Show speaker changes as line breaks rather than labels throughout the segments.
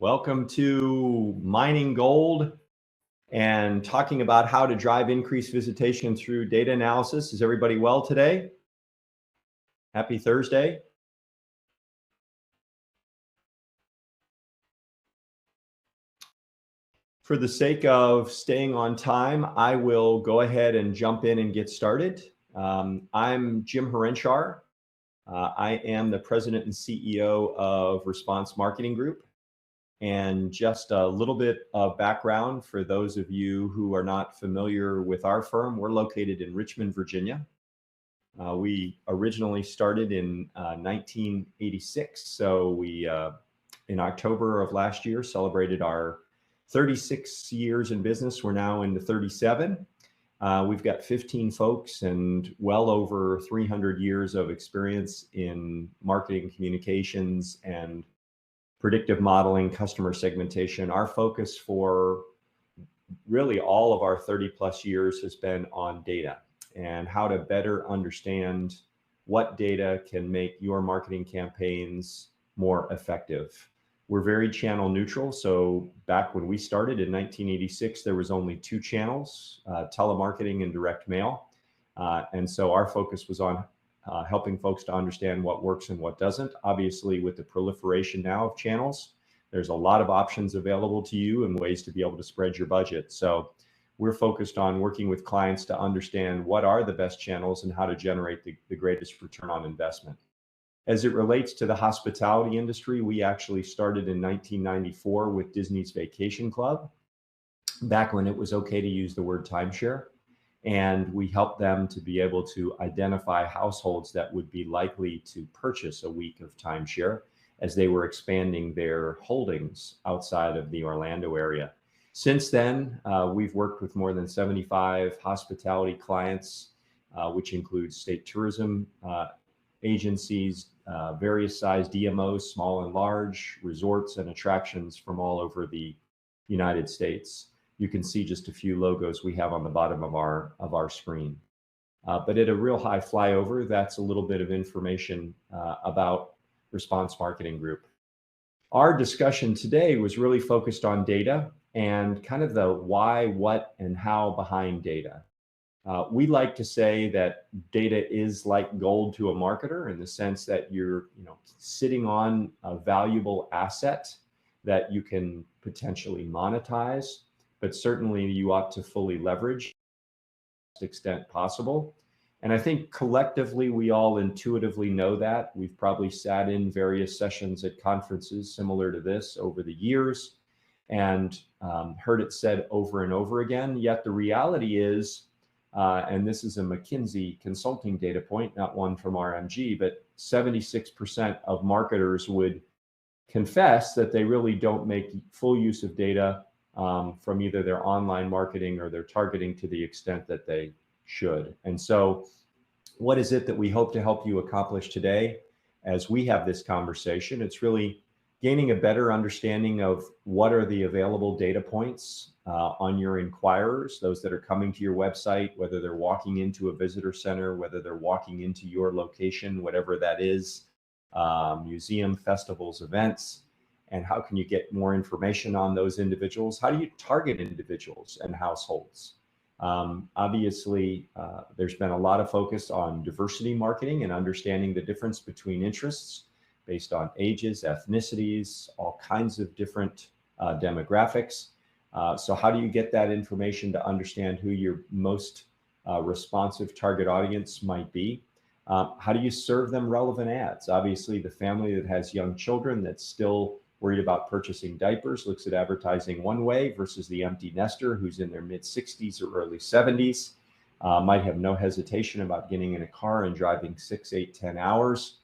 Welcome to Mining Gold and talking about how to drive increased visitation through data analysis. Is everybody well today? Happy Thursday. For the sake of staying on time, I will go ahead and jump in and get started. I'm Jim Harenchar. I am the president and CEO of Response Marketing Group. And just a little bit of background for those of you who are not familiar with our firm. We're located in Richmond, Virginia. We originally started in 1986. So we, in October of last year, celebrated our 36 years in business. We're now into 37. We've got 15 folks and well over 300 years of experience in marketing communications and predictive modeling, customer segmentation. Our focus for really all of our 30 plus years has been on data and how to better understand what data can make your marketing campaigns more effective. We're very channel neutral. So back when we started in 1986, there was only two channels, telemarketing and direct mail. And so our focus was on helping folks to understand what works and what doesn't. Obviously, with the proliferation now of channels, there's a lot of options available to you and ways to be able to spread your budget. So we're focused on working with clients to understand what are the best channels and how to generate the greatest return on investment. As it relates to the hospitality industry, we actually started in 1994 with Disney's Vacation Club, back when it was okay to use the word timeshare. And we helped them to be able to identify households that would be likely to purchase a week of timeshare as they were expanding their holdings outside of the Orlando area. Since then, we've worked with more than 75 hospitality clients, which includes state tourism agencies, various size DMOs, small and large, resorts and attractions from all over the United States. You can see just a few logos we have on the bottom of our screen. But at a real high flyover, that's a little bit of information about Response Marketing Group. Our discussion today was really focused on data and kind of the why, what, and how behind data. We like to say that data is like gold to a marketer in the sense that you're sitting on a valuable asset that you can potentially monetize, but certainly you ought to fully leverage to the extent possible. And I think collectively, we all intuitively know that. We've probably sat in various sessions at conferences similar to this over the years and heard it said over and over again. Yet the reality is, and this is a McKinsey consulting data point, not one from RMG, but 76% of marketers would confess that they really don't make full use of data from either their online marketing or their targeting to the extent that they should. And so what is it that we hope to help you accomplish today as we have this conversation? It's really gaining a better understanding of what are the available data points on your inquirers, those that are coming to your website, whether they're walking into a visitor center, whether they're walking into your location, whatever that is, museum, festivals, events. And how can you get more information on those individuals? How do you target individuals and households? Obviously, there's been a lot of focus on diversity marketing and understanding the difference between interests based on ages, ethnicities, all kinds of different demographics. So how do you get that information to understand who your most responsive target audience might be? How do you serve them relevant ads? Obviously, the family that has young children that's still worried about purchasing diapers looks at advertising one way versus the empty nester who's in their mid 60s or early 70s, might have no hesitation about getting in a car and driving 6, 8, 10 hours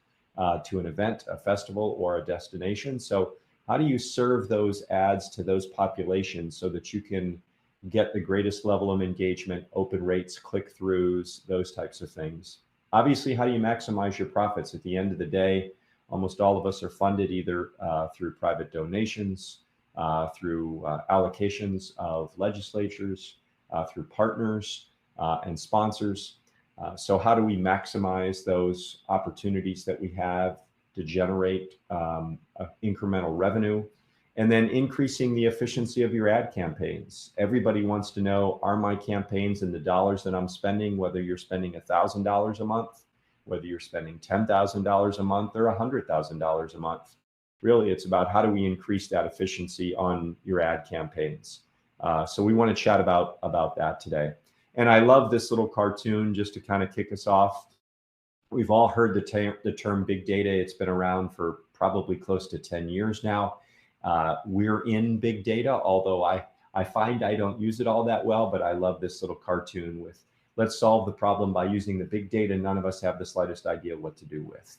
to an event, a festival, or a destination. So how do you serve those ads to those populations so that you can get the greatest level of engagement, open rates, click-throughs, those types of things? Obviously, how do you maximize your profits? At the end of the day, almost all of us are funded either through private donations, through allocations of legislatures, through partners and sponsors. So how do we maximize those opportunities that we have to generate incremental revenue And then increasing the efficiency of your ad campaigns. Everybody wants to know, are my campaigns and the dollars that I'm spending, whether you're spending $1,000 a month, whether you're spending $10,000 a month or $100,000 a month. Really, it's about how do we increase that efficiency on your ad campaigns. So we want to chat about that today. And I love this little cartoon just to kind of kick us off. We've all heard the term big data. It's been around for probably close to 10 years now. We're in big data, although I find I don't use it all that well, but I love this little cartoon with, let's solve the problem by using the big data none of us have the slightest idea what to do with.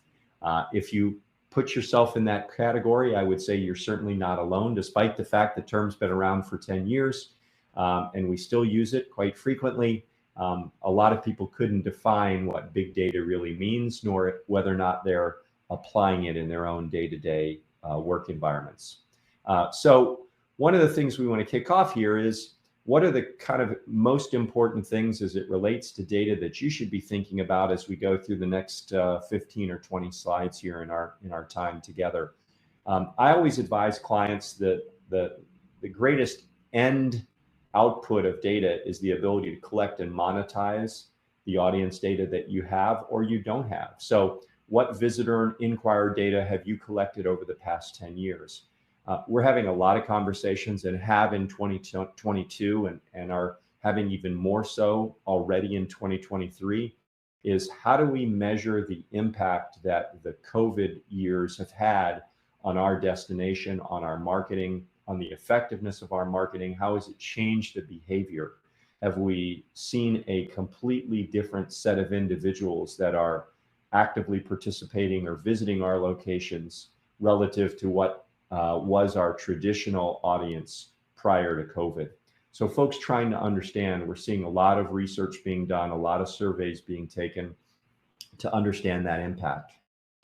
If you put yourself in that category, I would say you're certainly not alone, despite the fact the term's been around for 10 years and we still use it quite frequently. A lot of people couldn't define what big data really means, nor whether or not they're applying it in their own day-to-day work environments. So one of the things we want to kick off here is, what are the kind of most important things as it relates to data that you should be thinking about as we go through the next 15 or 20 slides here in our time together? I always advise clients that the greatest end output of data is the ability to collect and monetize the audience data that you have or you don't have. So what visitor and inquirer data have you collected over the past 10 years? We're having a lot of conversations and have in 2022 and are having even more so already in 2023, is how do we measure the impact that the COVID years have had on our destination, on our marketing, on the effectiveness of our marketing? How has it changed the behavior? Have we seen a completely different set of individuals that are actively participating or visiting our locations relative to what was our traditional audience prior to COVID? So folks trying to understand, we're seeing a lot of research being done, a lot of surveys being taken to understand that impact.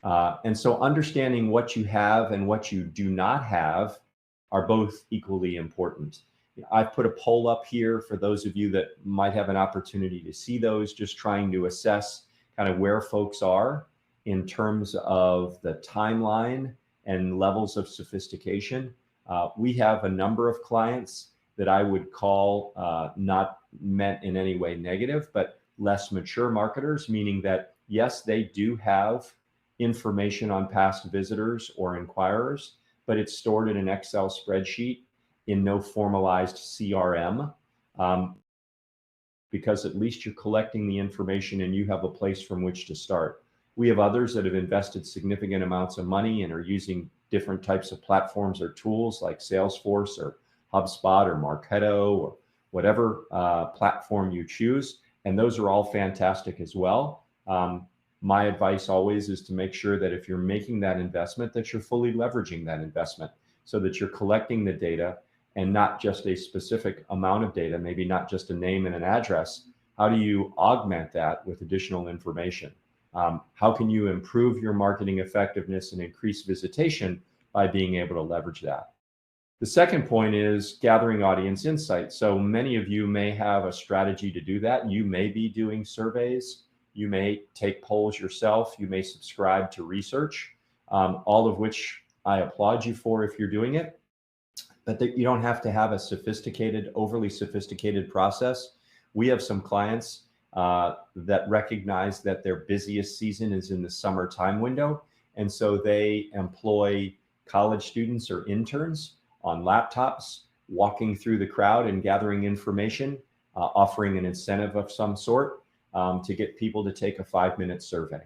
And so understanding what you have and what you do not have are both equally important. I've put a poll up here for those of you that might have an opportunity to see those, just trying to assess kind of where folks are in terms of the timeline and levels of sophistication. We have a number of clients that I would call not meant in any way negative, but less mature marketers, meaning that yes, they do have information on past visitors or inquirers, but it's stored in an Excel spreadsheet in no formalized CRM, because at least you're collecting the information and you have a place from which to start. We have others that have invested significant amounts of money and are using different types of platforms or tools like Salesforce or HubSpot or Marketo or whatever platform you choose. And those are all fantastic as well. My advice always is to make sure that if you're making that investment, that you're fully leveraging that investment so that you're collecting the data and not just a specific amount of data, maybe not just a name and an address. How do you augment that with additional information? How can you improve your marketing effectiveness and increase visitation by being able to leverage that? The second point is gathering audience insights. So many of you may have a strategy to do that. You may be doing surveys. You may take polls yourself. You may subscribe to research, all of which I applaud you for if you're doing it. But you don't have to have a sophisticated, overly sophisticated process. We have some clients that recognize that their busiest season is in the summer time window. And so they employ college students or interns on laptops, walking through the crowd and gathering information, offering an incentive of some sort to get people to take a 5-minute survey.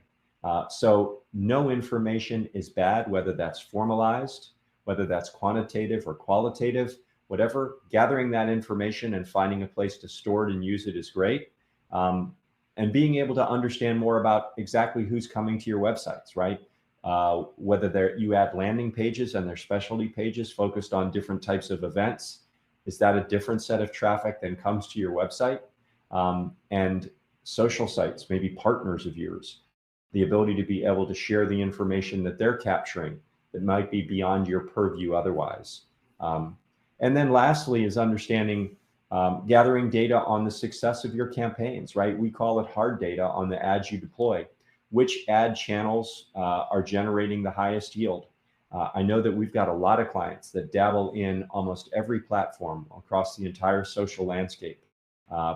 So no information is bad, whether that's formalized, whether that's quantitative or qualitative, whatever. Gathering that information and finding a place to store it and use it is great. And being able to understand more about exactly who's coming to your websites, right? Whether you add landing pages and their specialty pages focused on different types of events, is that a different set of traffic than comes to your website? And social sites, maybe partners of yours, the ability to be able to share the information that they're capturing that might be beyond your purview otherwise. And then lastly is understanding, gathering data on the success of your campaigns, right? We call it hard data on the ads you deploy. Which ad channels are generating the highest yield? I know that we've got a lot of clients that dabble in almost every platform across the entire social landscape.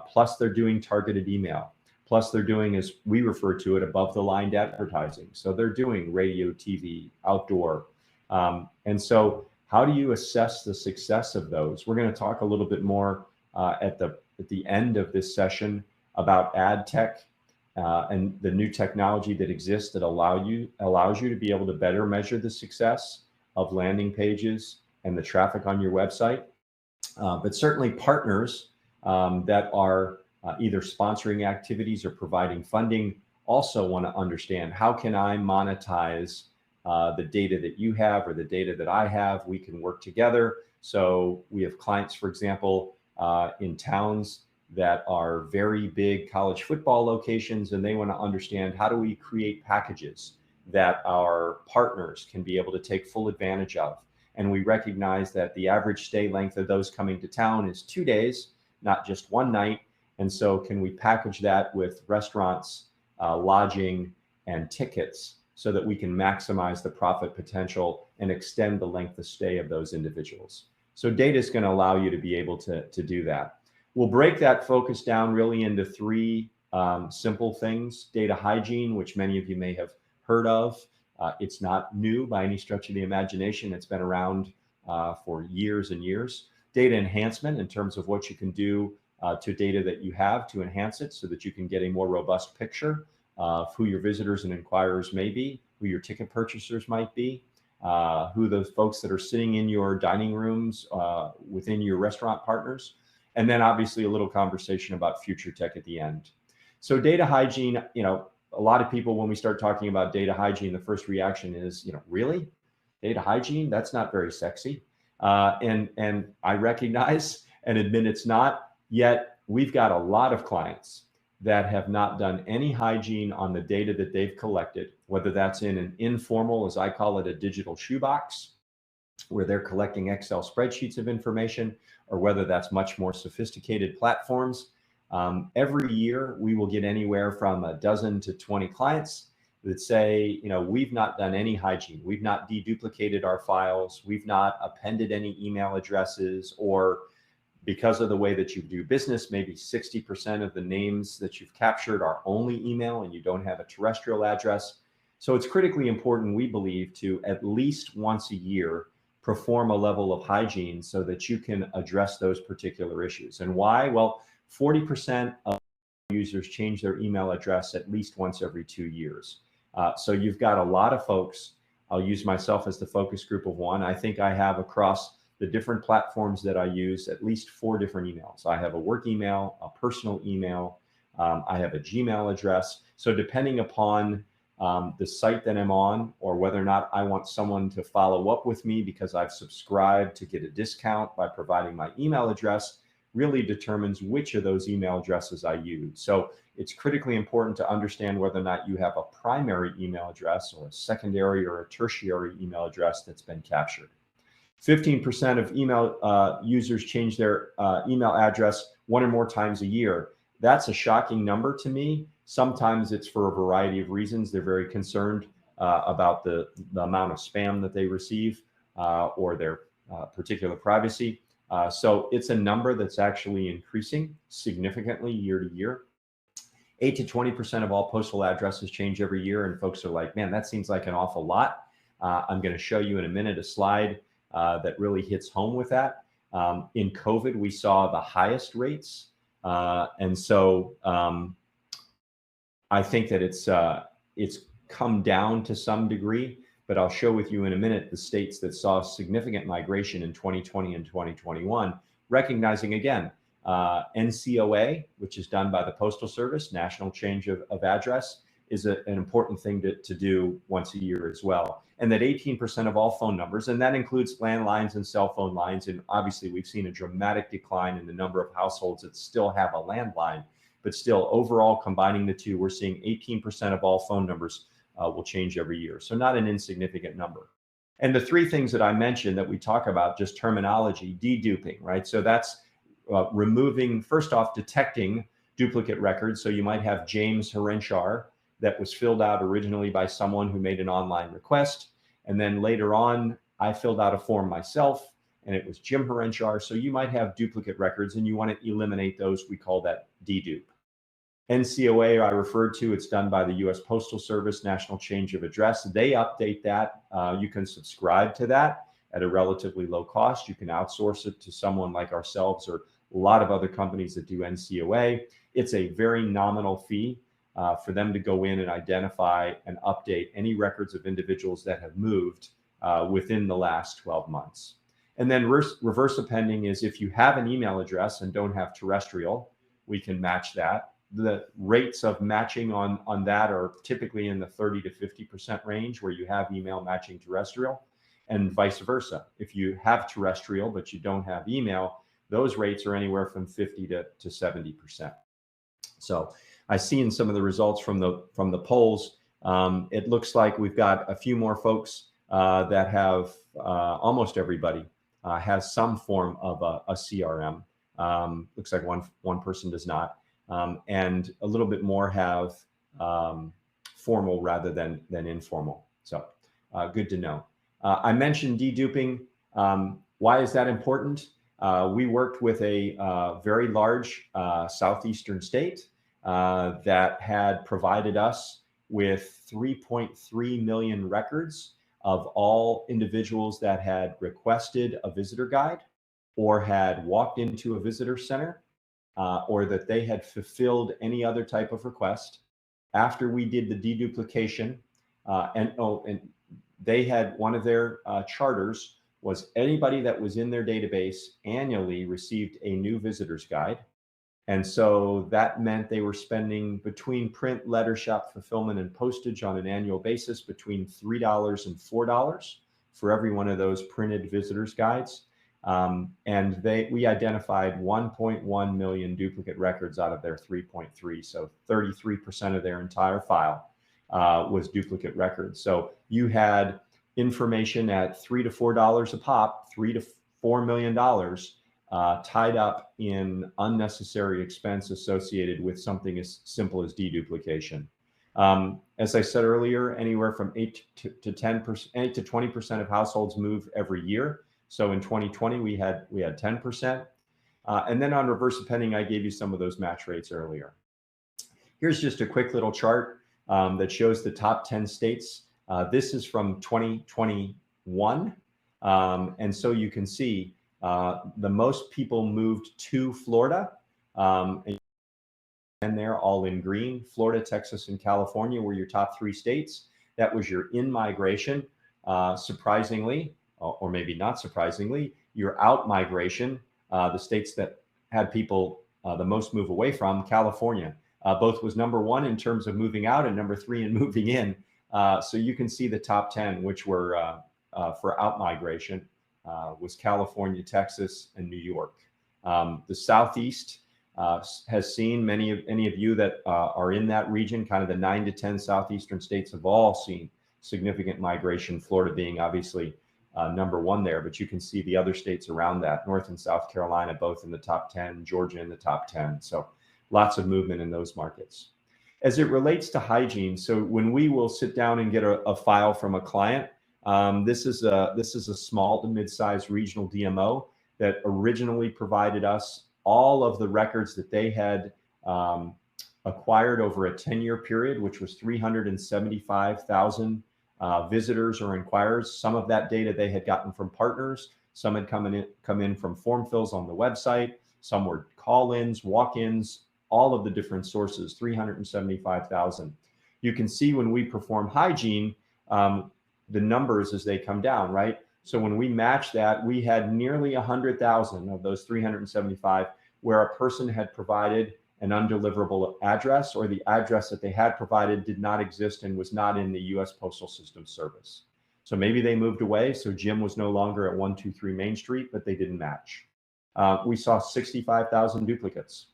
Plus they're doing targeted email. Plus they're doing, as we refer to it, above the line advertising. So they're doing radio, TV, outdoor. And so how do you assess the success of those? We're going to talk a little bit more at the end of this session about ad tech and the new technology that exists that allows you to be able to better measure the success of landing pages and the traffic on your website. But certainly partners that are either sponsoring activities or providing funding also want to understand, how can I monetize the data that you have or the data that I have? We can work together. So we have clients, for example, in towns that are very big college football locations, and they want to understand, how do we create packages that our partners can be able to take full advantage of? And we recognize that the average stay length of those coming to town is 2 days, not just one night. And so can we package that with restaurants, lodging, and tickets so that we can maximize the profit potential and extend the length of stay of those individuals? So data is going to allow you to be able to do that. We'll break that focus down really into three simple things. Data hygiene, which many of you may have heard of. It's not new by any stretch of the imagination. It's been around for years and years. Data enhancement, in terms of what you can do to data that you have to enhance it so that you can get a more robust picture of who your visitors and inquirers may be, who your ticket purchasers might be, who those folks that are sitting in your dining rooms within your restaurant partners. And then obviously a little conversation about future tech at the end. So data hygiene, a lot of people, when we start talking about data hygiene, the first reaction is, really? Data hygiene? That's not very sexy. And I recognize and admit it's not, yet we've got a lot of clients that have not done any hygiene on the data that they've collected, whether that's in an informal, as I call it, a digital shoebox, where they're collecting Excel spreadsheets of information, or whether that's much more sophisticated platforms. Every year, we will get anywhere from a dozen to 20 clients that say, we've not done any hygiene. We've not deduplicated our files. We've not appended any email addresses, or because of the way that you do business, maybe 60% of the names that you've captured are only email and you don't have a terrestrial address. So it's critically important, we believe, to at least once a year perform a level of hygiene so that you can address those particular issues. And why? Well, 40% of users change their email address at least once every 2 years. So you've got a lot of folks. I'll use myself as the focus group of one. I think I have, across the different platforms that I use, at least 4 different emails. I have a work email, a personal email, I have a Gmail address. So depending upon the site that I'm on, or whether or not I want someone to follow up with me because I've subscribed to get a discount by providing my email address, really determines which of those email addresses I use. So it's critically important to understand whether or not you have a primary email address or a secondary or a tertiary email address that's been captured. 15% of email users change their email address 1 or more times a year. That's a shocking number to me. Sometimes it's for a variety of reasons. They're very concerned about the amount of spam that they receive or their particular privacy. So it's a number that's actually increasing significantly year to year. 8 to 20% of all postal addresses change every year, and folks are like, man, that seems like an awful lot. I'm going to show you in a minute a slide that really hits home with that. In COVID, we saw the highest rates. And so I think that it's come down to some degree, but I'll show with you in a minute the states that saw significant migration in 2020 and 2021, recognizing again, NCOA, which is done by the Postal Service, National Change of Address, is an important thing to do once a year as well. And that 18% of all phone numbers, and that includes landlines and cell phone lines. And obviously we've seen a dramatic decline in the number of households that still have a landline, but still overall combining the two, we're seeing 18% of all phone numbers will change every year. So not an insignificant number. And the 3 things that I mentioned that we talk about, just terminology, deduping, right? So that's removing, first off, detecting duplicate records. So you might have James Harenchar that was filled out originally by someone who made an online request. And then later on, I filled out a form myself, and it was Jim Harenchar. So you might have duplicate records and you want to eliminate those. We call that dedupe. NCOA, I referred to, it's done by the US Postal Service, National Change of Address. They update that. You can subscribe to that at a relatively low cost. You can outsource it to someone like ourselves or a lot of other companies that do NCOA. It's a very nominal fee for them to go in and identify and update any records of individuals that have moved within the last 12 months. And then reverse appending is if you have an email address and don't have terrestrial, we can match that. The rates of matching on that are typically in the 30 to 50% range where you have email matching terrestrial, and vice versa. If you have terrestrial but you don't have email, those rates are anywhere from 50 to 70%. So I see in some of the results from the polls, it looks like we've got a few more folks that have almost everybody has some form of a CRM. Looks like one person does not. And a little bit more have formal rather than informal. So good to know. I mentioned deduping. Why is that important? We worked with a very large southeastern state that had provided us with 3.3 million records of all individuals that had requested a visitor guide or had walked into a visitor center or that they had fulfilled any other type of request. After we did the deduplication, and they had one of their charters was anybody that was in their database annually received a new visitor's guide. And so that meant they were spending between print, letter shop fulfillment, and postage on an annual basis between $3 and $4 for every one of those printed visitors guides. And we identified 1.1 million duplicate records out of their 3.3. So 33% of their entire file was duplicate records. So you had information at $3 to $4 a pop, $3 to $4 million tied up in unnecessary expense associated with something as simple as deduplication. As I said earlier, anywhere from 8 to 10%, 8 to 20% of households move every year. So in 2020, we had 10%. And then on reverse appending, I gave you some of those match rates earlier. Here's just a quick little chart that shows the top 10 states. This is from 2021. And so you can see the most people moved to Florida, and they're all in green. Florida, Texas, and California were your top 3 states. That was your in-migration. Surprisingly, or maybe not surprisingly, your out-migration, the states that had people the most move away from, California, both was number 1 in terms of moving out and number 3 in moving in. So you can see the top 10, which were for out-migration, was California, Texas, and New York. The Southeast has seen any of you that are in that region, kind of the 9 to 10 Southeastern states have all seen significant migration, Florida being obviously number 1 there, but you can see the other states around that, North and South Carolina, both in the top 10, Georgia in the top 10. So lots of movement in those markets. As it relates to hygiene, so when we will sit down and get a file from a client, this is a small to mid-sized regional DMO that originally provided us all of the records that they had acquired over a 10-year period, which was 375,000 visitors or inquirers. Some of that data they had gotten from partners. Some had come in from form fills on the website. Some were call-ins, walk-ins, all of the different sources, 375,000. You can see when we perform hygiene, the numbers as they come down, right? So when we match that, we had nearly 100,000 of those 375 where a person had provided an undeliverable address, or the address that they had provided did not exist and was not in the US Postal System service. So maybe they moved away, so Jim was no longer at 123 Main Street, but they didn't match. We saw 65,000 duplicates.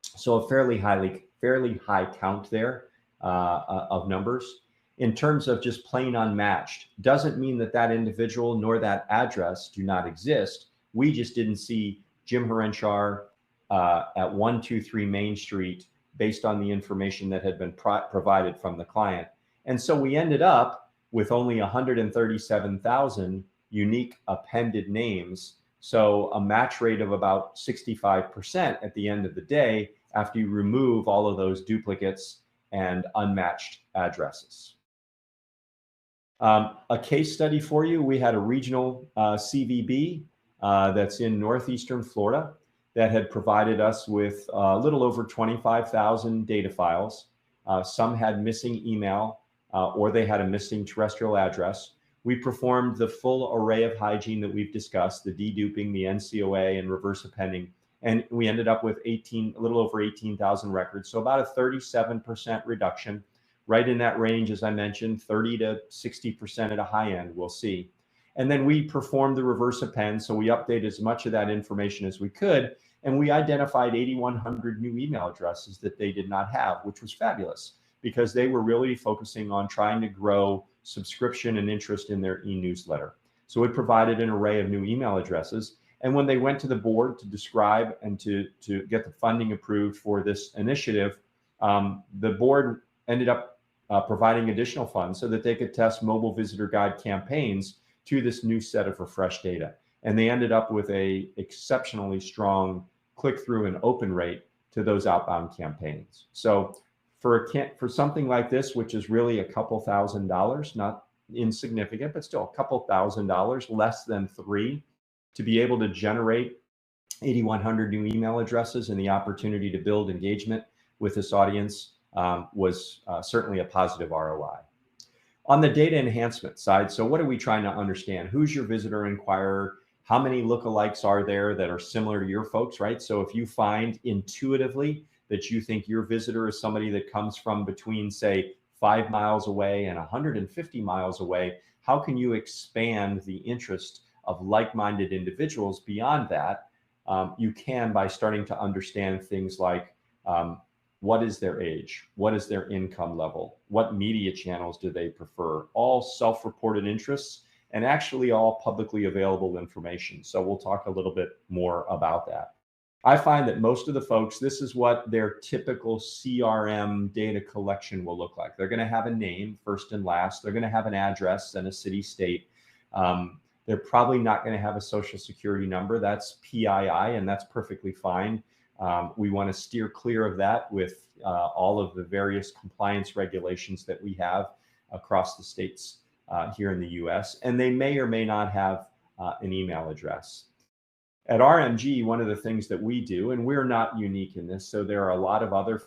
So a fairly high count there of numbers. In terms of just plain unmatched, doesn't mean that that individual nor that address do not exist. We just didn't see Jim Harenchar at 123 Main Street based on the information that had been provided from the client. And so we ended up with only 137,000 unique appended names. So a match rate of about 65% at the end of the day after you remove all of those duplicates and unmatched addresses. A case study for you, we had a regional CVB that's in northeastern Florida that had provided us with a little over 25,000 data files. Some had missing email or they had a missing terrestrial address. We performed the full array of hygiene that we've discussed, the deduping, the NCOA, and reverse appending, and we ended up with a little over 18,000 records, so about a 37% reduction, right in that range, as I mentioned, 30 to 60% at a high end, we'll see. And then we performed the reverse append, so we updated as much of that information as we could, and we identified 8,100 new email addresses that they did not have, which was fabulous, because they were really focusing on trying to grow subscription and interest in their e-newsletter. So it provided an array of new email addresses. And when they went to the board to describe and to get the funding approved for this initiative, the board ended up providing additional funds so that they could test mobile visitor guide campaigns to this new set of refreshed data. And they ended up with a exceptionally strong click-through and open rate to those outbound campaigns. So for something like this, which is really a couple $1,000s, not insignificant, but still a couple $1,000s, less than 3, to be able to generate 8,100 new email addresses and the opportunity to build engagement with this audience was certainly a positive ROI. On the data enhancement side, so what are we trying to understand? Who's your visitor inquirer? How many lookalikes are there that are similar to your folks, right? So if you find intuitively that you think your visitor is somebody that comes from between, say, 5 miles away and 150 miles away, how can you expand the interest of like-minded individuals beyond that? You can by starting to understand things like what is their age? What is their income level? What media channels do they prefer? All self-reported interests and actually all publicly available information. So we'll talk a little bit more about that. I find that most of the folks, this is what their typical CRM data collection will look like. They're going to have a name, first and last. They're going to have an address and a city, state. They're probably not going to have a social security number. That's PII, and that's perfectly fine. We want to steer clear of that with all of the various compliance regulations that we have across the states here in the US. And they may or may not have an email address. At RMG, one of the things that we do, and we're not unique in this, so there are a lot of other,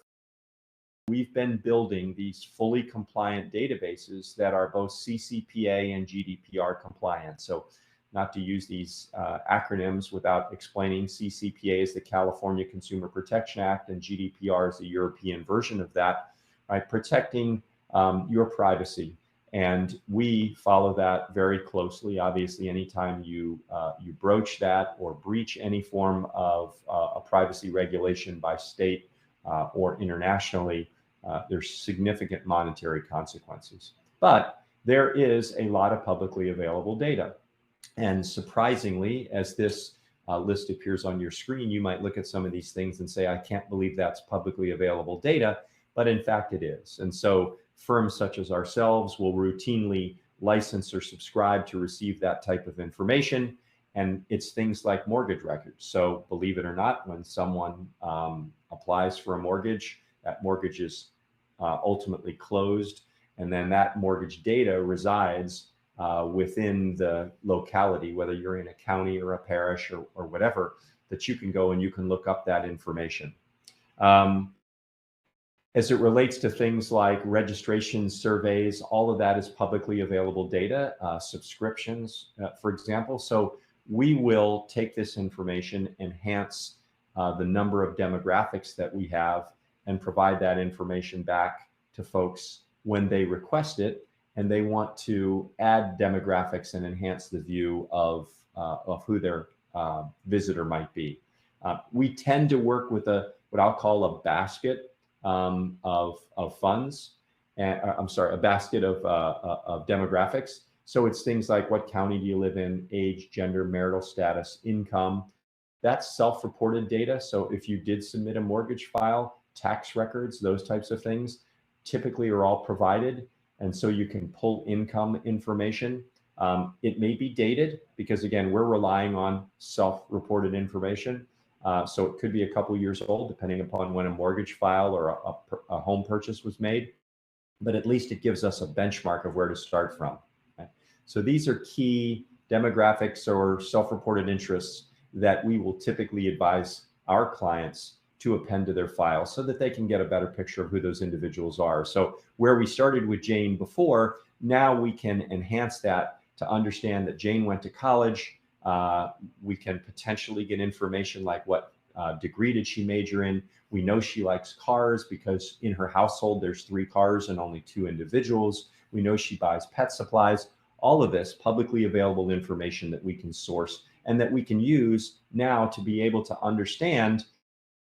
we've been building these fully compliant databases that are both CCPA and GDPR compliant. So not to use these acronyms without explaining, CCPA is the California Consumer Protection Act and GDPR is the European version of that, right? Protecting your privacy. And we follow that very closely. Obviously, anytime you broach that or breach any form of a privacy regulation by state or internationally, there's significant monetary consequences. But there is a lot of publicly available data. And surprisingly, as this list appears on your screen, you might look at some of these things and say, I can't believe that's publicly available data, but in fact it is. And so firms such as ourselves will routinely license or subscribe to receive that type of information. And it's things like mortgage records. So believe it or not, when someone applies for a mortgage, that mortgage is ultimately closed. And then that mortgage data resides within the locality, whether you're in a county or a parish or whatever, that you can go and you can look up that information. As it relates to things like registration surveys, all of that is publicly available data, subscriptions, for example. So we will take this information, enhance the number of demographics that we have, and provide that information back to folks when they request it and they want to add demographics and enhance the view of who their visitor might be. We tend to work with what I'll call a basket of funds, and a basket of demographics. So it's things like what county do you live in, age, gender, marital status, income. That's self-reported data. So if you did submit a mortgage file, tax records, those types of things typically are all provided. And so you can pull income information. It may be dated because, again, we're relying on self-reported information. So it could be a couple years old, depending upon when a mortgage file or a home purchase was made. But at least it gives us a benchmark of where to start from. Okay? So these are key demographics or self-reported interests that we will typically advise our clients to append to their file so that they can get a better picture of who those individuals are. So where we started with Jane before, now we can enhance that to understand that Jane went to college. We can potentially get information like what degree did she major in. We know she likes cars because in her household, there's 3 cars and only 2 individuals. We know she buys pet supplies. All of this publicly available information that we can source and that we can use now to be able to understand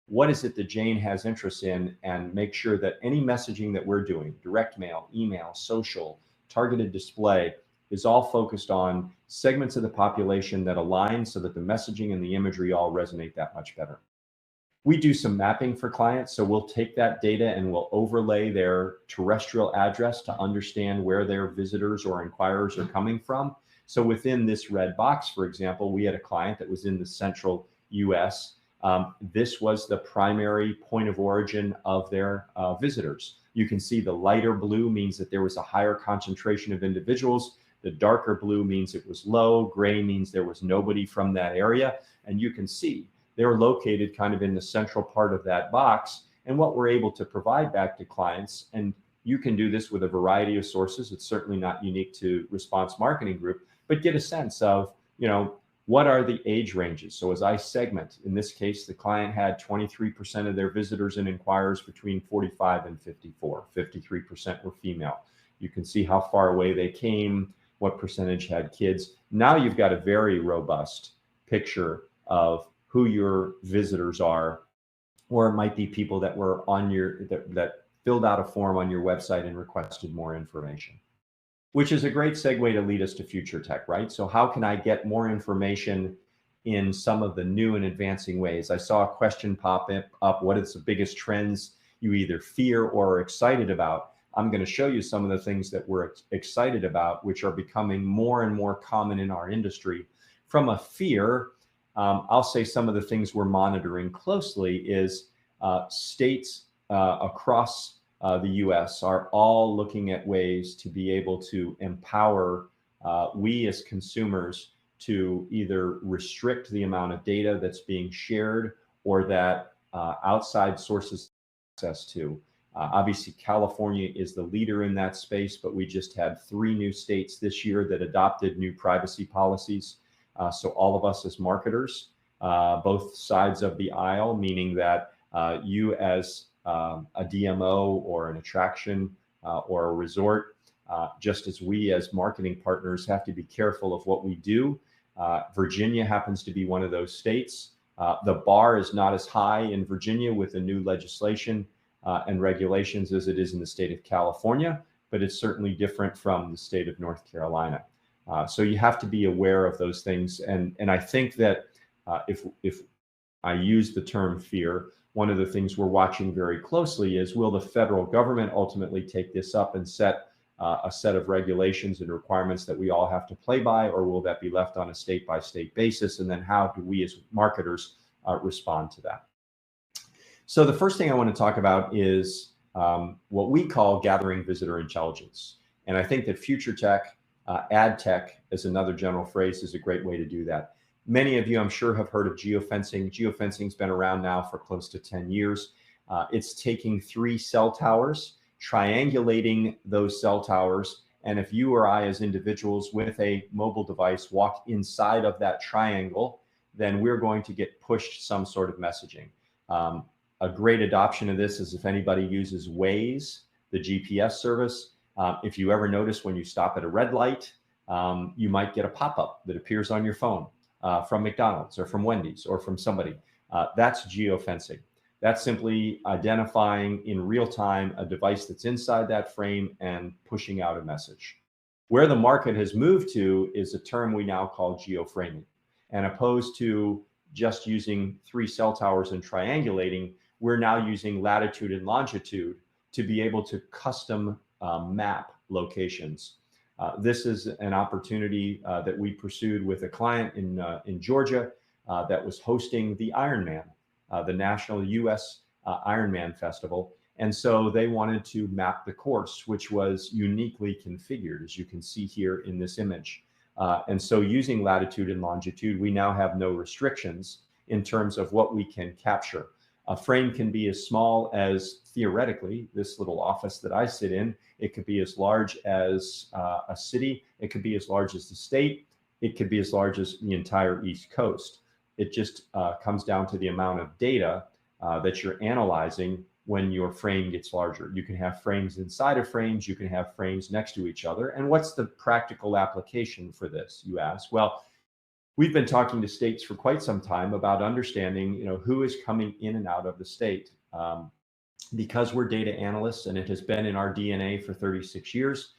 what is it that Jane has interest in and make sure that any messaging that we're doing, direct mail, email, social, targeted display, is all focused on segments of the population that align so that the messaging and the imagery all resonate that much better. We do some mapping for clients, so we'll take that data and we'll overlay their terrestrial address to understand where their visitors or inquirers are coming from. So within this red box, for example, we had a client that was in the central US. This was the primary point of origin of their visitors. You can see the lighter blue means that there was a higher concentration of individuals. The darker blue means it was low. Gray means there was nobody from that area. And you can see they're located kind of in the central part of that box. And what we're able to provide back to clients, and you can do this with a variety of sources. It's certainly not unique to Response Marketing Group, but get a sense of, what are the age ranges? So as I segment, in this case, the client had 23% of their visitors and inquirers between 45 and 54, 53% were female. You can see how far away they came, what percentage had kids. Now you've got a very robust picture of who your visitors are, or it might be people that were on that filled out a form on your website and requested more information, which is a great segue to lead us to future tech, right? So how can I get more information in some of the new and advancing ways? I saw a question pop up, what is the biggest trends you either fear or are excited about? I'm going to show you some of the things that we're excited about, which are becoming more and more common in our industry. From a fear, I'll say some of the things we're monitoring closely is states across the US are all looking at ways to be able to empower we as consumers to either restrict the amount of data that's being shared or that outside sources have access to. Obviously, California is the leader in that space, but we just had 3 new states this year that adopted new privacy policies. So all of us as marketers, both sides of the aisle, meaning that you as a DMO or an attraction or a resort, just as we as marketing partners have to be careful of what we do. Virginia happens to be one of those states. The bar is not as high in Virginia with the new legislation and regulations as it is in the state of California, but it's certainly different from the state of North Carolina. So you have to be aware of those things. And I think that if I use the term fear, one of the things we're watching very closely is, will the federal government ultimately take this up and set a set of regulations and requirements that we all have to play by, or will that be left on a state-by-state basis? And then how do we as marketers respond to that? So the first thing I want to talk about is what we call gathering visitor intelligence. And I think that future tech, ad tech as another general phrase, is a great way to do that. Many of you, I'm sure, have heard of geofencing. Geofencing's been around now for close to 10 years. It's taking 3 cell towers, triangulating those cell towers, and if you or I as individuals with a mobile device walk inside of that triangle, then we're going to get pushed some sort of messaging. A great adoption of this is if anybody uses Waze, the GPS service. If you ever notice when you stop at a red light, you might get a pop-up that appears on your phone from McDonald's or from Wendy's or from somebody. That's geofencing. That's simply identifying in real time a device that's inside that frame and pushing out a message. Where the market has moved to is a term we now call geoframing. And opposed to just using 3 cell towers and triangulating, we're now using latitude and longitude to be able to custom map locations. This is an opportunity that we pursued with a client in Georgia that was hosting the Ironman, the national U.S. Ironman Festival. And so they wanted to map the course, which was uniquely configured, as you can see here in this image. And so using latitude and longitude, we now have no restrictions in terms of what we can capture. A frame can be as small as, theoretically, this little office that I sit in. It could be as large as a city. It could be as large as the state. It could be as large as the entire East Coast. It just comes down to the amount of data that you're analyzing when your frame gets larger. You can have frames inside of frames. You can have frames next to each other. And what's the practical application for this, you ask? Well, we've been talking to states for quite some time about understanding, who is coming in and out of the state. Because we're data analysts and it has been in our DNA for 36 years,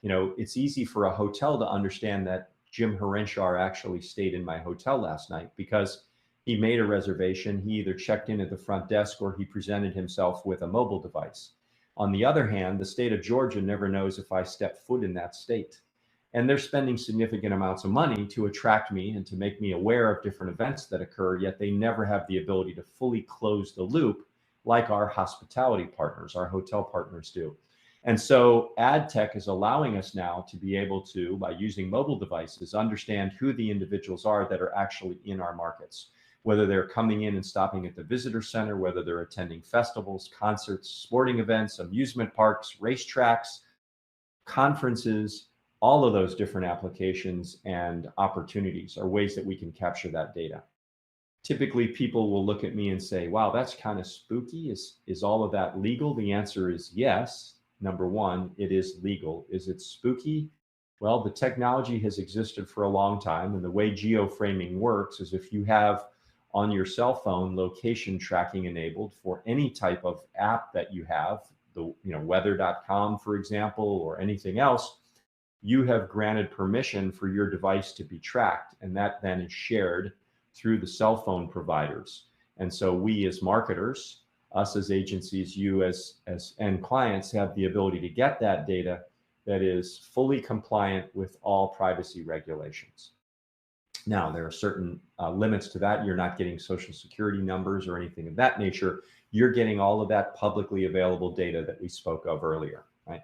it's easy for a hotel to understand that Jim Harenchar actually stayed in my hotel last night because he made a reservation. He either checked in at the front desk or he presented himself with a mobile device. On the other hand, the state of Georgia never knows if I step foot in that state. And they're spending significant amounts of money to attract me and to make me aware of different events that occur, yet they never have the ability to fully close the loop like our hospitality partners, our hotel partners do. And so ad tech is allowing us now to be able to, by using mobile devices, understand who the individuals are that are actually in our markets, whether they're coming in and stopping at the visitor center, whether they're attending festivals, concerts, sporting events, amusement parks, racetracks, conferences. All of those different applications and opportunities are ways that we can capture that data. Typically, people will look at me and say, wow, that's kind of spooky. Is all of that legal? The answer is yes. Number one, it is legal. Is it spooky? Well, the technology has existed for a long time. And the way geoframing works is if you have on your cell phone location tracking enabled for any type of app that you have, the weather.com, for example, or anything else, you have granted permission for your device to be tracked. And that then is shared through the cell phone providers. And so we as marketers, us as agencies, you as end clients have the ability to get that data that is fully compliant with all privacy regulations. Now, there are certain limits to that. You're not getting social security numbers or anything of that nature. You're getting all of that publicly available data that we spoke of earlier, right?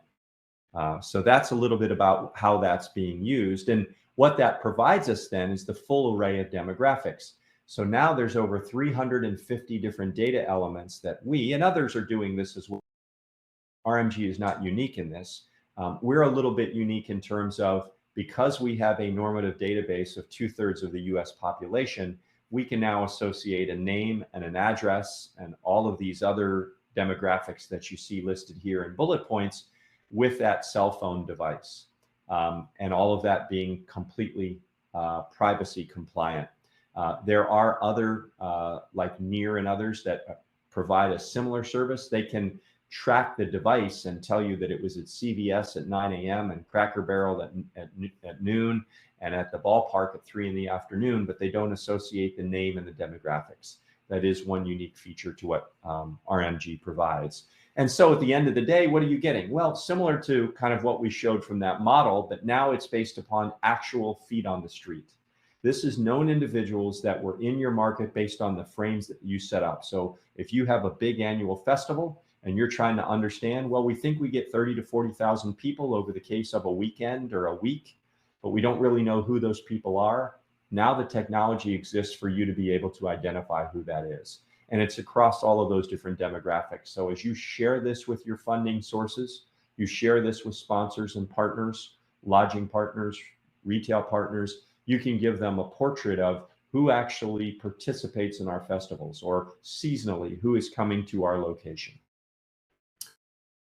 So that's a little bit about how that's being used. And what that provides us then is the full array of demographics. So now there's over 350 different data elements that we and others are doing this as well. RMG is not unique in this. We're a little bit unique in terms of, because we have a normative database of 2/3 of the US population, we can now associate a name and an address and all of these other demographics that you see listed here in bullet points with that cell phone device. And all of that being completely privacy compliant. There are other, like Near and others, that provide a similar service. They can track the device and tell you that it was at CVS at 9 a.m. and Cracker Barrel at noon and at the ballpark at 3 in the afternoon, but they don't associate the name and the demographics. That is one unique feature to what RMG provides. And so at the end of the day, what are you getting? Well, similar to kind of what we showed from that model, but now it's based upon actual feet on the street. This is known individuals that were in your market based on the frames that you set up. So if you have a big annual festival and you're trying to understand, well, we think we get 30 to 40,000 people over the case of a weekend or a week, but we don't really know who those people are. Now the technology exists for you to be able to identify who that is. And it's across all of those different demographics. So as you share this with your funding sources, you share this with sponsors and partners, lodging partners, retail partners, you can give them a portrait of who actually participates in our festivals, or seasonally, who is coming to our location.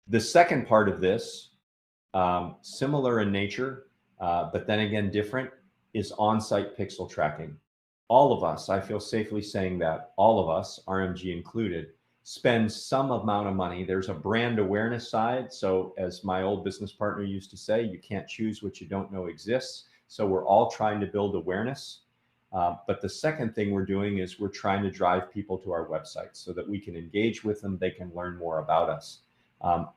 The second part of this, similar in nature, but then again different, is on-site pixel tracking. All of us, I feel safely saying that, all of us, RMG included, spend some amount of money. There's a brand awareness side. So as my old business partner used to say, you can't choose what you don't know exists. So we're all trying to build awareness. But the second thing we're doing is we're trying to drive people to our website so that we can engage with them. They can learn more about us.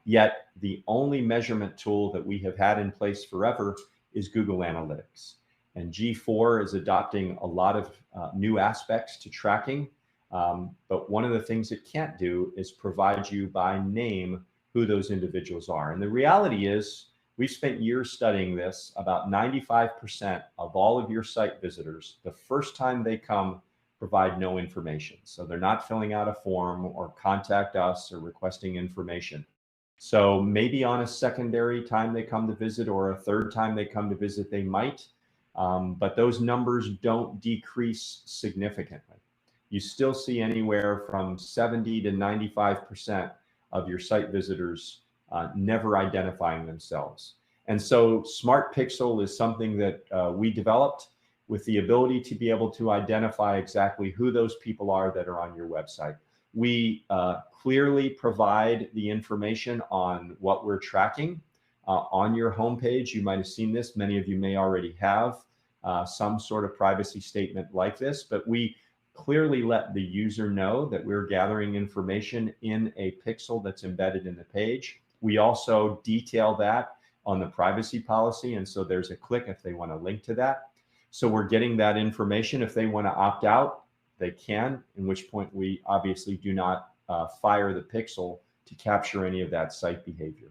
Yet the only measurement tool that we have had in place forever is Google Analytics. And G4 is adopting a lot of new aspects to tracking. But one of the things it can't do is provide you by name who those individuals are. And the reality is, we've spent years studying this. About 95% of all of your site visitors, the first time they come, provide no information. So they're not filling out a form or contact us or requesting information. So maybe on a secondary time they come to visit or a third time they come to visit, they might. But those numbers don't decrease significantly. You still see anywhere from 70 to 95% of your site visitors never identifying themselves. And so Smart Pixel is something that we developed with the ability to be able to identify exactly who those people are that are on your website. We clearly provide the information on what we're tracking on your homepage. You might have seen this. Many of you may already have some sort of privacy statement like this, but we clearly let the user know that we're gathering information in a pixel that's embedded in the page. We also detail that on the privacy policy, and so there's a click if they want to link to that. So we're getting that information. If they want to opt out, they can, in which point we obviously do not fire the pixel to capture any of that site behavior.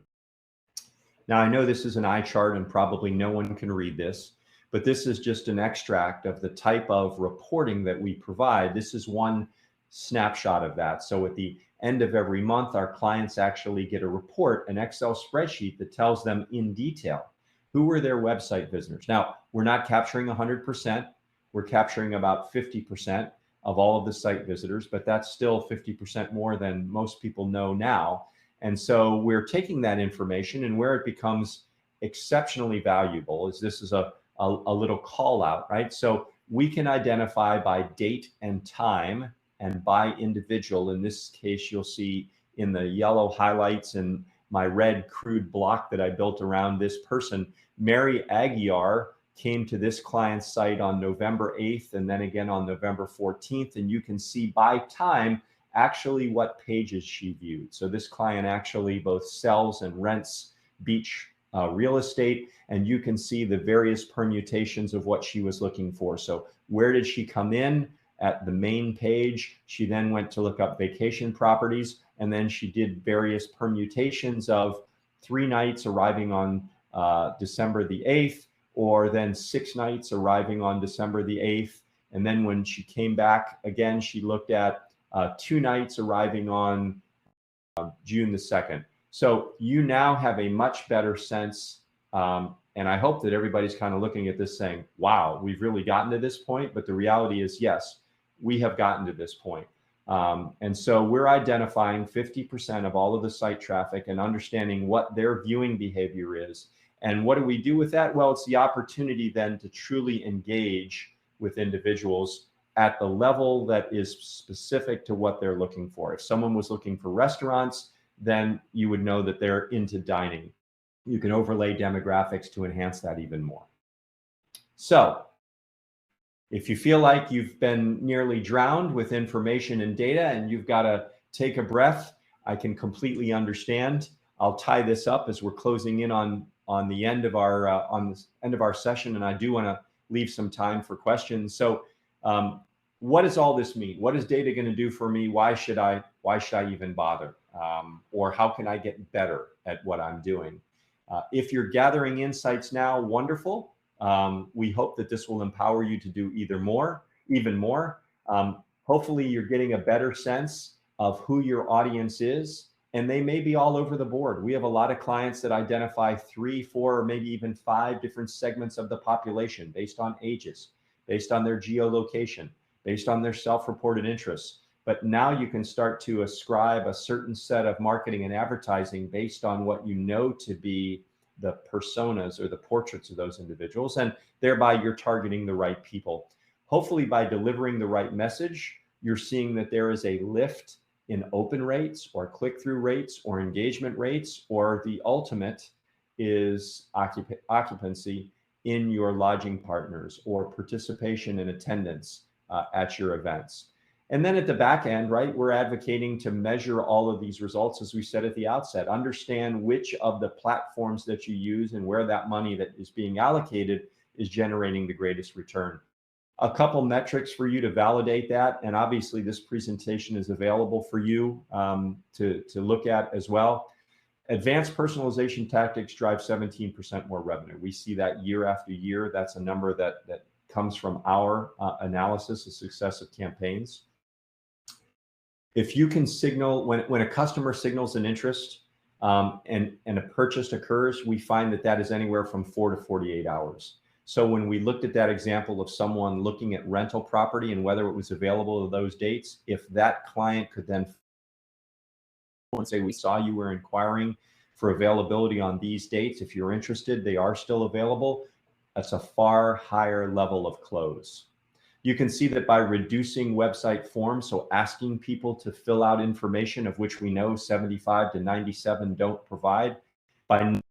Now, I know this is an eye chart and probably no one can read this, but this is just an extract of the type of reporting that we provide. This is one snapshot of that. So at the end of every month, our clients actually get a report, an Excel spreadsheet that tells them in detail who were their website visitors. Now, we're not capturing 100%. We're capturing about 50% of all of the site visitors, but that's still 50% more than most people know now. And so we're taking that information, and where it becomes exceptionally valuable is this is a little call out, right? So we can identify by date and time and by individual. In this case, you'll see in the yellow highlights and my red crude block that I built around this person, Mary Aguiar came to this client's site on November 8th and then again on November 14th. And you can see by time actually what pages she viewed. So this client actually both sells and rents beach real estate, and you can see the various permutations of what she was looking for. So where did she come in? At the main page, she then went to look up vacation properties, and then she did various permutations of 3 nights arriving on December the 8th, or then 6 nights arriving on December the 8th. And then when she came back again, she looked at 2 nights arriving on June the 2nd. So you now have a much better sense, and I hope that everybody's kind of looking at this saying, wow, we've really gotten to this point. But the reality is, yes, we have gotten to this point. And so we're identifying 50% of all of the site traffic and understanding what their viewing behavior is. And what do we do with that? Well, it's the opportunity then to truly engage with individuals at the level that is specific to what they're looking for. If someone was looking for restaurants, then you would know that they're into dining. You can overlay demographics to enhance that even more. So if you feel like you've been nearly drowned with information and data and you've got to take a breath, I can completely understand. I'll tie this up as we're closing in on the end of our session, and I do want to leave some time for questions. So what does all this mean? What is data going to do for me? Why should I even bother? Or how can I get better at what I'm doing? If you're gathering insights now, wonderful. We hope that this will empower you to do even more. Hopefully you're getting a better sense of who your audience is, and they may be all over the board. We have a lot of clients that identify 3, 4, or maybe even 5 different segments of the population based on ages, based on their geolocation, based on their self-reported interests. But now you can start to ascribe a certain set of marketing and advertising based on what you know to be the personas or the portraits of those individuals, and thereby you're targeting the right people. Hopefully by delivering the right message, you're seeing that there is a lift in open rates or click-through rates or engagement rates, or the ultimate is occupancy in your lodging partners or participation in attendance at your events. And then at the back end, right, we're advocating to measure all of these results, as we said at the outset. Understand which of the platforms that you use and where that money that is being allocated is generating the greatest return. A couple metrics for you to validate that, and obviously this presentation is available for you to look at as well. Advanced personalization tactics drive 17% more revenue. We see that year after year. That's a number that comes from our analysis of success of campaigns. If you can signal, when a customer signals an interest and a purchase occurs, we find that is anywhere from 4 to 48 hours. So when we looked at that example of someone looking at rental property and whether it was available at those dates, if that client could then say, we saw you were inquiring for availability on these dates, if you're interested, they are still available, that's a far higher level of close. You can see that by reducing website forms, so asking people to fill out information of which we know 75 to 97 don't provide, by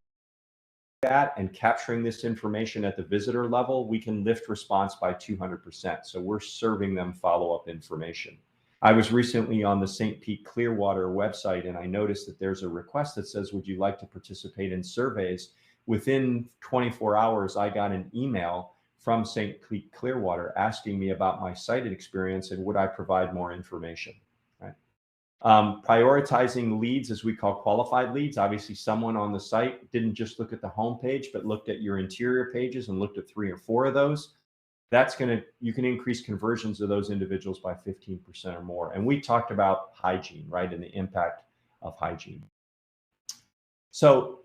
that and capturing this information at the visitor level, we can lift response by 200%. So we're serving them follow-up information. I was recently on the St. Pete Clearwater website, and I noticed that there's a request that says, would you like to participate in surveys? Within 24 hours, I got an email from St. Pete Clearwater asking me about my site experience and would I provide more information, right? Prioritizing leads, as we call qualified leads. Obviously, someone on the site didn't just look at the homepage, but looked at your interior pages and looked at 3 or 4 of those. You can increase conversions of those individuals by 15% or more. And we talked about hygiene, right? And the impact of hygiene. So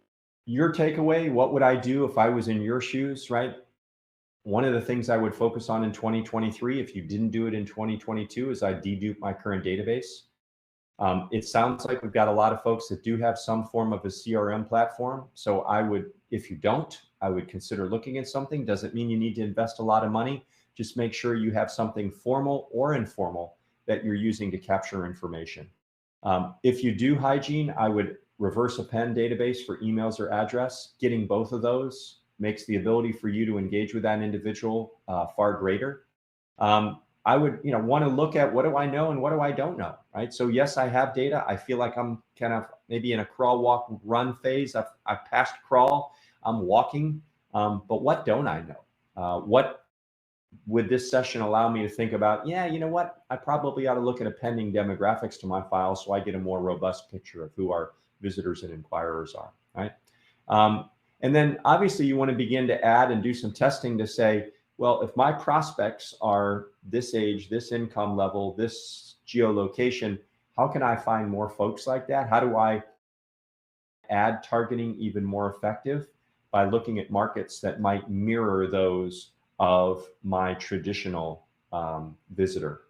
your takeaway, what would I do if I was in your shoes, right? One of the things I would focus on in 2023, if you didn't do it in 2022, is I dedupe my current database. It sounds like we've got a lot of folks that do have some form of a CRM platform. So I would, if you don't, I would consider looking at something. Doesn't mean you need to invest a lot of money. Just make sure you have something formal or informal that you're using to capture information. If you do hygiene, I would reverse append database for emails or address. Getting both of those makes the ability for you to engage with that individual far greater. I would want to look at what do I know and what do I don't know, right? So yes, I have data. I feel like I'm kind of maybe in a crawl, walk, run phase. I've passed crawl, I'm walking, but what don't I know? What would this session allow me to think about? Yeah, you know what? I probably ought to look at appending demographics to my file so I get a more robust picture of who our visitors and inquirers are, right? And then obviously you want to begin to add and do some testing to say, well, if my prospects are this age, this income level, this geolocation, how can I find more folks like that? How do I add targeting even more effective? By looking at markets that might mirror those of my traditional visitor.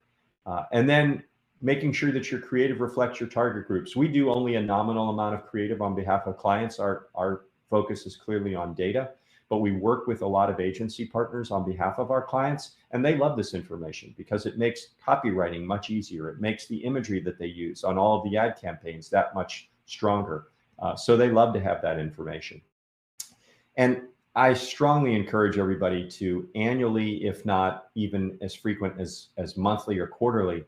And then making sure that your creative reflects your target groups. We do only a nominal amount of creative on behalf of clients. Our focus is clearly on data, but we work with a lot of agency partners on behalf of our clients, and they love this information because it makes copywriting much easier. It makes the imagery that they use on all of the ad campaigns that much stronger. So they love to have that information. And I strongly encourage everybody to annually, if not even as frequent as monthly or quarterly,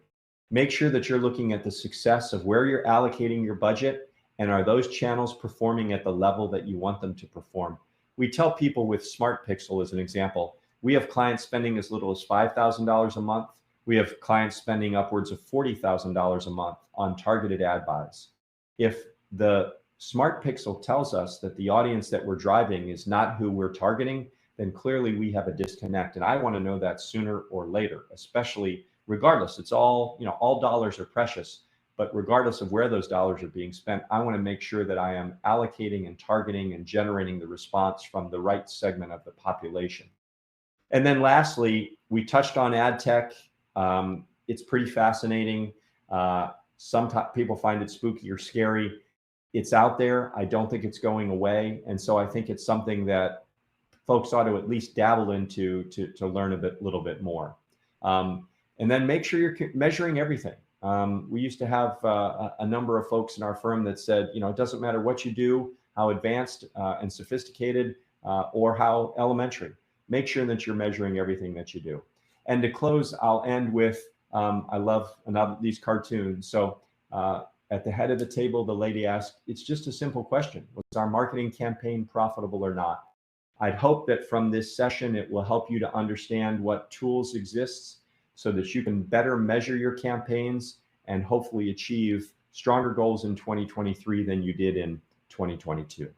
make sure that you're looking at the success of where you're allocating your budget. And are those channels performing at the level that you want them to perform? We tell people with Smart Pixel, as an example, we have clients spending as little as $5,000 a month. We have clients spending upwards of $40,000 a month on targeted ad buys. If the Smart Pixel tells us that the audience that we're driving is not who we're targeting, then clearly we have a disconnect. And I want to know that sooner or later, especially regardless. It's all, all dollars are precious. But regardless of where those dollars are being spent, I want to make sure that I am allocating and targeting and generating the response from the right segment of the population. And then lastly, we touched on ad tech. It's pretty fascinating. Some people find it spooky or scary. It's out there. I don't think it's going away. And so I think it's something that folks ought to at least dabble into to learn a little bit more. And then make sure you're measuring everything. We used to have a number of folks in our firm that said, it doesn't matter what you do, how advanced and sophisticated or how elementary, make sure that you're measuring everything that you do. And to close, I'll end with I love these cartoons. So at the head of the table, the lady asked, it's just a simple question. Was our marketing campaign profitable or not? I'd hope that from this session, it will help you to understand what tools exist so that you can better measure your campaigns and hopefully achieve stronger goals in 2023 than you did in 2022.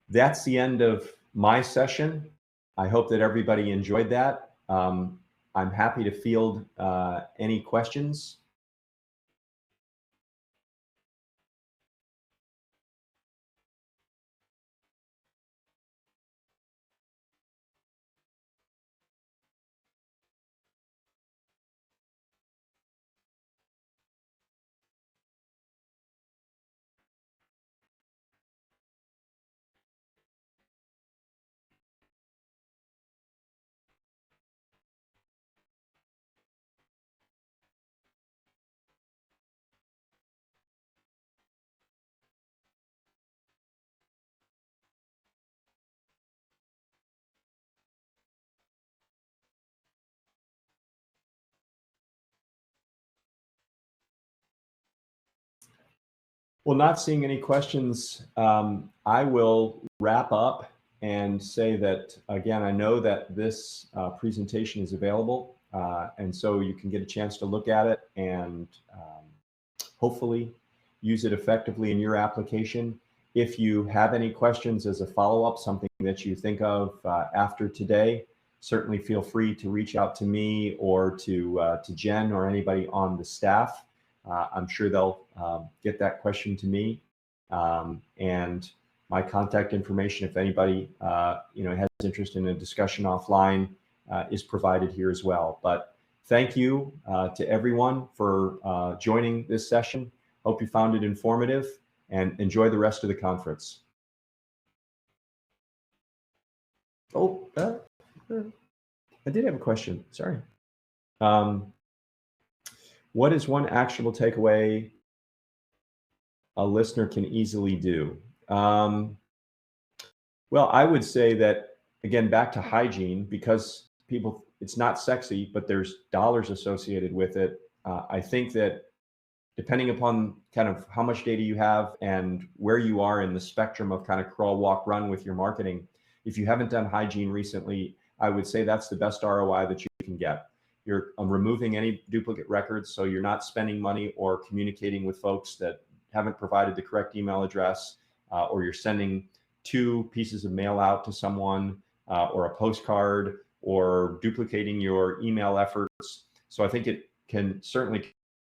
That's the end of my session. I hope that everybody enjoyed that. I'm happy to field any questions. Well, not seeing any questions, I will wrap up and say that, again, I know that this presentation is available, and so you can get a chance to look at it and hopefully use it effectively in your application. If you have any questions as a follow-up, something that you think of after today, certainly feel free to reach out to me or to Jen or anybody on the staff. I'm sure they'll get that question to me. And my contact information, if anybody has interest in a discussion offline, is provided here as well. But thank you to everyone for joining this session. Hope you found it informative and enjoy the rest of the conference. Oh, I did have a question. Sorry. What is one actionable takeaway a listener can easily do? Well, I would say that, again, back to hygiene, because people, it's not sexy, but there's dollars associated with it. I think that depending upon kind of how much data you have and where you are in the spectrum of kind of crawl, walk, run with your marketing, if you haven't done hygiene recently, I would say that's the best ROI that you can get. You're removing any duplicate records, so you're not spending money or communicating with folks that haven't provided the correct email address, or you're sending 2 pieces of mail out to someone, or a postcard, or duplicating your email efforts. So I think it can certainly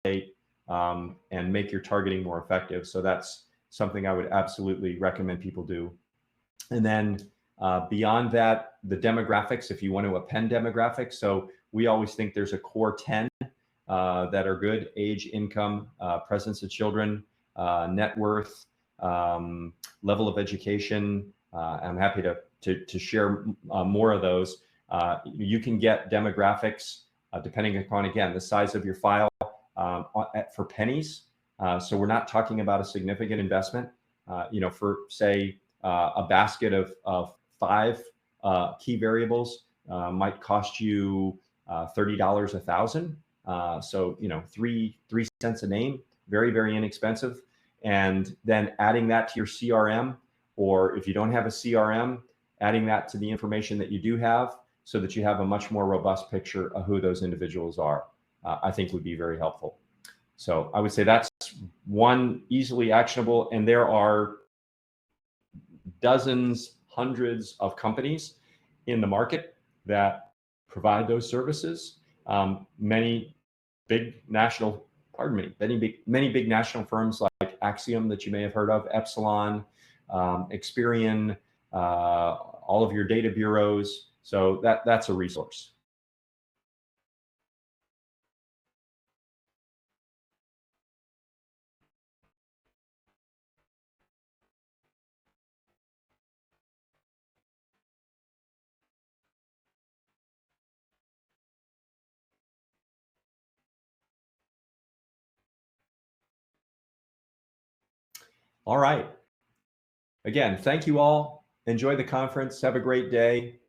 and make your targeting more effective. So that's something I would absolutely recommend people do. And then beyond that, the demographics, if you want to append demographics. So we always think there's a core 10 that are good: age, income, presence of children, net worth, level of education. I'm happy to share more of those. You can get demographics depending upon, again, the size of your file for pennies. So we're not talking about a significant investment. For say a basket of 5 key variables might cost you $30 a thousand. So 3 cents a name, very, very inexpensive. And then adding that to your CRM, or if you don't have a CRM, adding that to the information that you do have, so that you have a much more robust picture of who those individuals are, I think would be very helpful. So I would say that's one easily actionable, and there are dozens, hundreds of companies in the market that provide those services. Many big national firms like Axiom, that you may have heard of, Epsilon, Experian, all of your data bureaus. So that's a resource. All right. Again, thank you all. Enjoy the conference. Have a great day.